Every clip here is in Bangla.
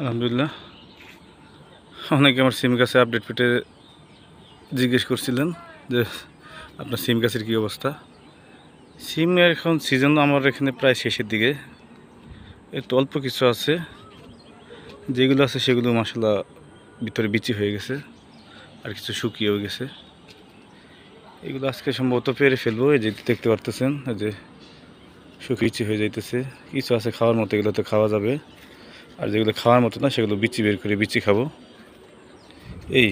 আলহামদুলিল্লাহ। অনেকে আমার সিম গাছে আপডেট পেতে জিজ্ঞেস করছিলেন যে আপনার সিম গাছের কী অবস্থা। সিমের এখন সিজন আমার এখানে প্রায় শেষের দিকে, একটু অল্প কিছু আছে, যেগুলো আছে সেগুলো মাশাআল্লাহ ভিতরে বিচি হয়ে গেছে, আর কিছু শুকিয়েও গেছে। এগুলো আজকে সম্ভবত পেরে ফেলবো। এই যে দেখতে পারতেছেন, এই যে শুকিয়ে হয়ে যাইতেছে। কিছু আছে খাওয়ার মতো, এগুলো তো খাওয়া যাবে, আর যেগুলো খাওয়ার মতো না সেগুলো বিচি বের করে বিচি খাবো। এই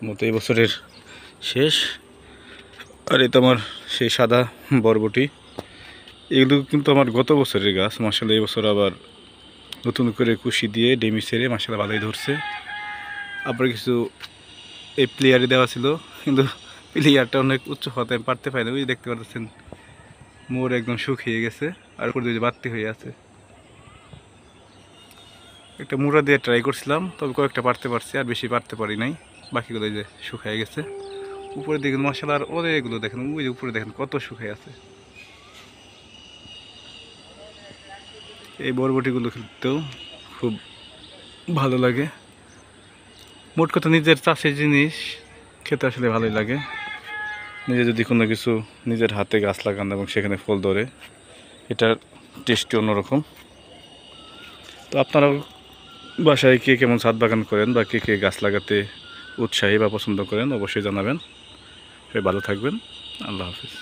মতো এই বছরের শেষ। আর এটা আমার সেই সাদা বরবটি, এগুলো কিন্তু আমার গত বছরের গাছ। মাশাআল্লাহ এই বছর আবার নতুন করে কুশি দিয়ে ডেমি ছেড়ে মাশাআল্লাহ ভালোই ধরছে। আবার কিছু এই প্লেয়ারে দেওয়া ছিল, কিন্তু প্লেয়ারটা অনেক উচ্চ হতে আমি পারতে পারি না। ওই দেখতে পাচ্ছেন মোর একদম শুকিয়ে গেছে, আর উপর দিয়ে বাড়তি হয়ে আছে। একটা মুড়া দিয়ে ট্রাই করছিলাম, তবে কয়েকটা পারতে পারছি, আর বেশি পারতে পারি নাই। বাকিগুলো যে শুকিয়ে গেছে। উপরে দেখুন মাশাআল্লাহ, আর ওদের এগুলো দেখেন, ওই যে উপরে দেখেন কত শুকিয়ে আছে। এই বরবটিগুলো খেতেও খুব ভালো লাগে। মোট কথা নিজের চাষের জিনিস খেতে আসলে ভালোই লাগে। নিজে যদি কোনো কিছু নিজের হাতে গাছ লাগান এবং সেখানে ফল ধরে, এটার টেস্টই অন্যরকম। তো আপনারাও বাসায় কে কেমন ছাদ বাগান করেন বা কে কে গাছ লাগাতে উৎসাহী বা পছন্দ করেন অবশ্যই জানাবেন। সবাই ভালো থাকবেন। আল্লাহ হাফিজ।